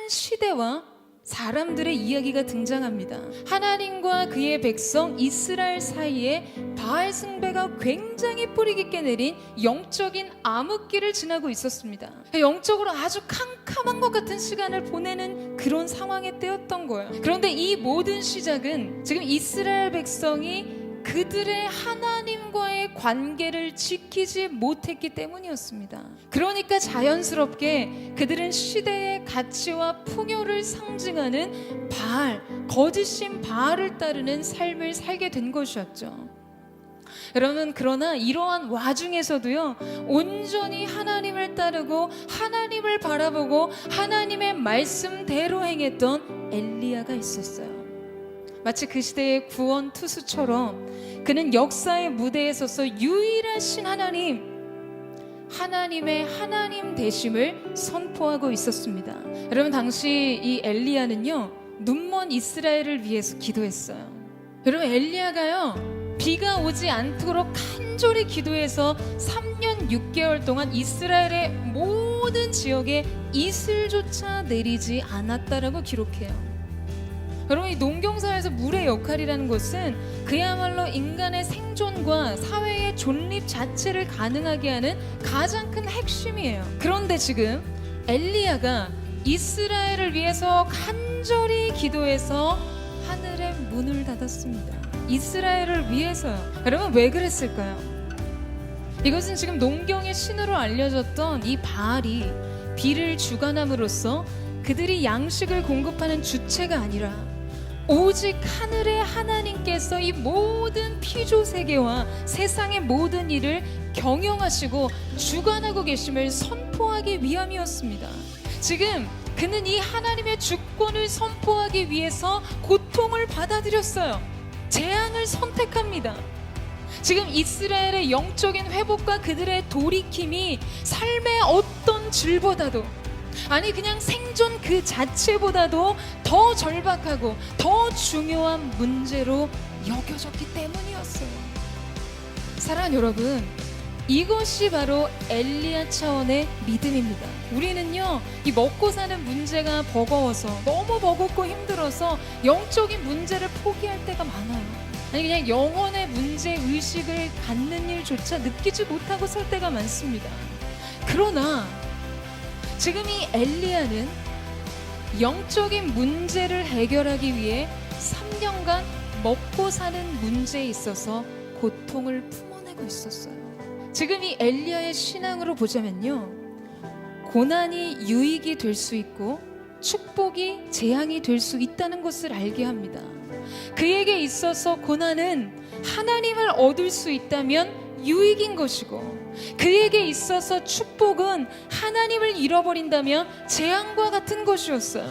한 시대와 사람들의 이야기가 등장합니다. 하나님과 그의 백성 이스라엘 사이에 바알 숭배가 굉장히 뿌리 깊게 내린 영적인 암흑기를 지나고 있었습니다. 영적으로 아주 캄캄한 것 같은 시간을 보내는 그런 상황의 때였던 거예요. 그런데 이 모든 시작은 지금 이스라엘 백성이 그들의 하나님과의 관계를 지키지 못했기 때문이었습니다. 그러니까 자연스럽게 그들은 시대의 가치와 풍요를 상징하는 바알, 거짓신 바알을 따르는 삶을 살게 된 것이었죠. 여러분, 그러나 이러한 와중에서도요, 온전히 하나님을 따르고 하나님을 바라보고 하나님의 말씀대로 행했던 엘리야가 있었어요. 마치 그 시대의 구원 투수처럼 그는 역사의 무대에 서서 유일하신 하나님의 하나님 되심을 선포하고 있었습니다. 여러분, 당시 이 엘리야는요, 눈먼 이스라엘을 위해서 기도했어요. 여러분, 엘리야가요, 비가 오지 않도록 간절히 기도해서 3년 6개월 동안 이스라엘의 모든 지역에 이슬조차 내리지 않았다라고 기록해요. 여러분, 이 농경사에서 물의 역할이라는 것은 그야말로 인간의 생존과 사회의 존립 자체를 가능하게 하는 가장 큰 핵심이에요. 그런데 지금 엘리야가 이스라엘을 위해서 간절히 기도해서 하늘의 문을 닫았습니다. 이스라엘을 위해서요. 여러분, 왜 그랬을까요? 이것은 지금 농경의 신으로 알려졌던 이 바알이 비를 주관함으로써 그들이 양식을 공급하는 주체가 아니라 오직 하늘의 하나님께서 이 모든 피조 세계와 세상의 모든 일을 경영하시고 주관하고 계심을 선포하기 위함이었습니다. 지금 그는 이 하나님의 주권을 선포하기 위해서 고통을 받아들였어요. 재앙을 선택합니다. 지금 이스라엘의 영적인 회복과 그들의 돌이킴이 삶의 어떤 질보다도, 아니 그냥 생존 그 자체보다도 더 절박하고 더 중요한 문제로 여겨졌기 때문이었어요. 사랑하는 여러분, 이것이 바로 엘리야 차원의 믿음입니다. 우리는요, 이 먹고 사는 문제가 버거워서, 너무 버겁고 힘들어서 영적인 문제를 포기할 때가 많아요. 아니 그냥 영혼의 문제 의식을 갖는 일조차 느끼지 못하고 살 때가 많습니다. 그러나 지금 이 엘리야는 영적인 문제를 해결하기 위해 3년간 먹고 사는 문제에 있어서 고통을 품어내고 있었어요. 지금 이 엘리야의 신앙으로 보자면요, 고난이 유익이 될 수 있고 축복이 재앙이 될 수 있다는 것을 알게 합니다. 그에게 있어서 고난은 하나님을 얻을 수 있다면 유익인 것이고, 그에게 있어서 축복은 하나님을 잃어버린다면 재앙과 같은 것이었어요.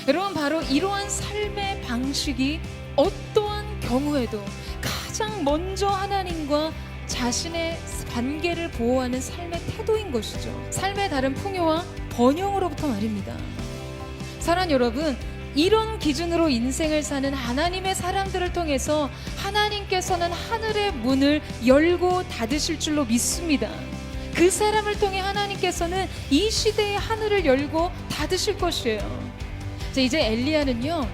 여러분, 바로 이러한 삶의 방식이 어떠한 경우에도 가장 먼저 하나님과 자신의 관계를 보호하는 삶의 태도인 것이죠. 삶의 다른 풍요와 번영으로부터 말입니다. 사랑하는 여러분, 이런 기준으로 인생을 사는 하나님의 사람들을 통해서 하나님께서는 하늘의 문을 열고 닫으실 줄로 믿습니다. 그 사람을 통해 하나님께서는 이 시대의 하늘을 열고 닫으실 것이에요. 자, 이제 엘리야는요,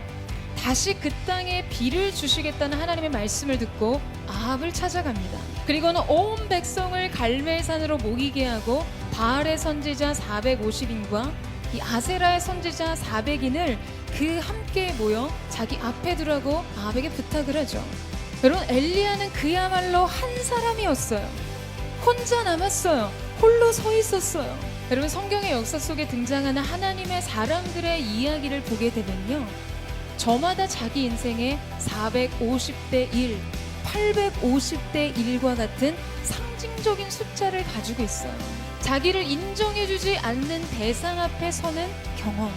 다시 그 땅에 비를 주시겠다는 하나님의 말씀을 듣고 아합을 찾아갑니다. 그리고는 온 백성을 갈멜산으로 모이게 하고 바알의 선지자 450인과 이 아세라의 선지자 400인을 그 함께 모여 자기 앞에 두라고 아합에게 부탁을 하죠. 여러분, 엘리야는 그야말로 한 사람이었어요. 혼자 남았어요. 홀로 서 있었어요. 여러분, 성경의 역사 속에 등장하는 하나님의 사람들의 이야기를 보게 되면요, 저마다 자기 인생에 450대 1, 850대 1과 같은 상징적인 숫자를 가지고 있어요. 자기를 인정해주지 않는 대상 앞에 서는 경험,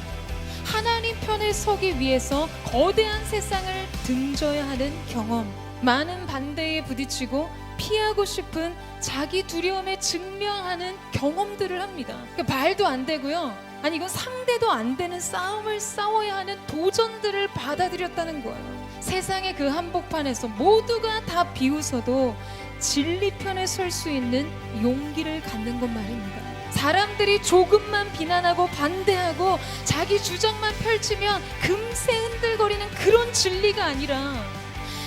하나님 편에 서기 위해서 거대한 세상을 등져야 하는 경험, 많은 반대에 부딪히고 피하고 싶은 자기 두려움에 증명하는 경험들을 합니다. 그러니까 말도 안 되고요, 아니 이건 상대도 안 되는 싸움을 싸워야 하는 도전들을 받아들였다는 거예요. 세상의 그 한복판에서 모두가 다 비웃어도 진리 편에 설 수 있는 용기를 갖는 것 말입니다. 사람들이 조금만 비난하고 반대하고 자기 주장만 펼치면 금세 흔들거리는 그런 진리가 아니라,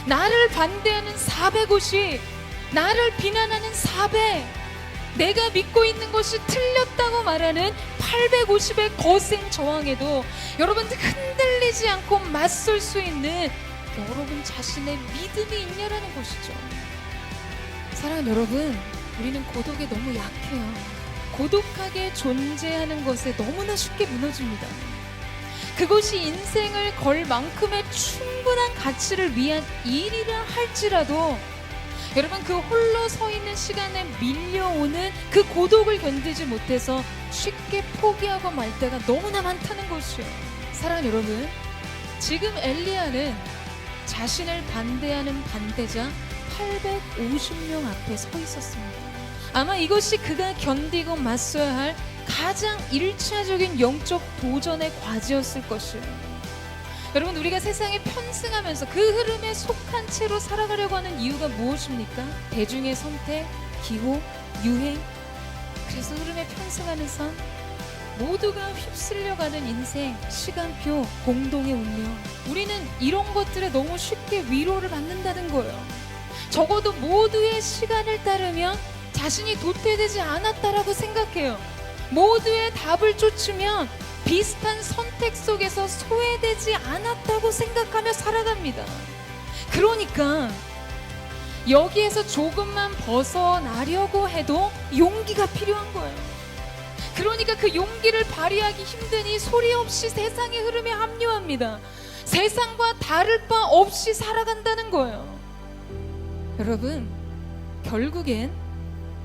나를 반대하는 450, 나를 비난하는 400, 내가 믿고 있는 것이 틀렸다고 말하는 850의 거센 저항에도 여러분 흔들리지 않고 맞설 수 있는 여러분 자신의 믿음이 있냐라는 것이죠. 사랑하는 여러분, 우리는 고독에 너무 약해요. 고독하게 존재하는 것에 너무나 쉽게 무너집니다. 그것이 인생을 걸 만큼의 충분한 가치를 위한 일이라 할지라도 여러분, 그 홀로 서 있는 시간에 밀려오는 그 고독을 견디지 못해서 쉽게 포기하고 말 때가 너무나 많다는 것이요. 사랑하는 여러분, 지금 엘리야는 자신을 반대하는 반대자 850명 앞에 서 있었습니다. 아마 이것이 그가 견디고 맞서야 할 가장 1차적인 영적 도전의 과제였을 것이에요. 여러분, 우리가 세상에 편승하면서 그 흐름에 속한 채로 살아가려고 하는 이유가 무엇입니까? 대중의 선택, 기호, 유행. 그래서 흐름에 편승하는 삶, 모두가 휩쓸려가는 인생, 시간표, 공동의 운명. 우리는 이런 것들에 너무 쉽게 위로를 받는다는 거예요. 적어도 모두의 시간을 따르면 자신이 도태되지 않았다라고 생각해요. 모두의 답을 쫓으면 비슷한 선택 속에서 소외되지 않았다고 생각하며 살아갑니다. 그러니까 여기에서 조금만 벗어나려고 해도 용기가 필요한 거예요. 그러니까 그 용기를 발휘하기 힘드니 소리 없이 세상의 흐름에 합류합니다. 세상과 다를 바 없이 살아간다는 거예요. 여러분, 결국엔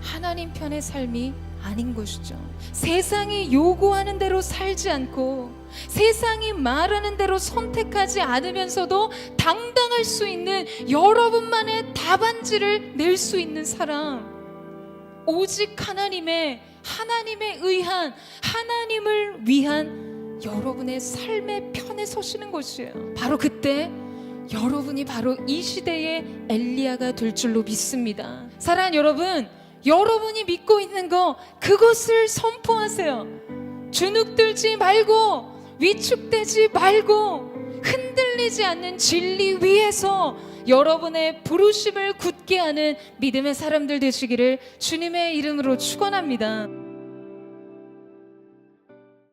하나님 편의 삶이 아닌 것이죠. 세상이 요구하는 대로 살지 않고 세상이 말하는 대로 선택하지 않으면서도 당당할 수 있는 여러분만의 답안지를 낼 수 있는 사람, 오직 하나님의 의한, 하나님을 위한 여러분의 삶의 편에 서시는 것이에요. 바로 그때 여러분이 바로 이 시대의 엘리야가 될 줄로 믿습니다. 사랑하는 여러분, 여러분이 믿고 있는 거, 그것을 선포하세요. 주눅들지 말고 위축되지 말고 흔들리지 않는 진리 위에서 여러분의 부르심을 굳게 하는 믿음의 사람들 되시기를 주님의 이름으로 축원합니다.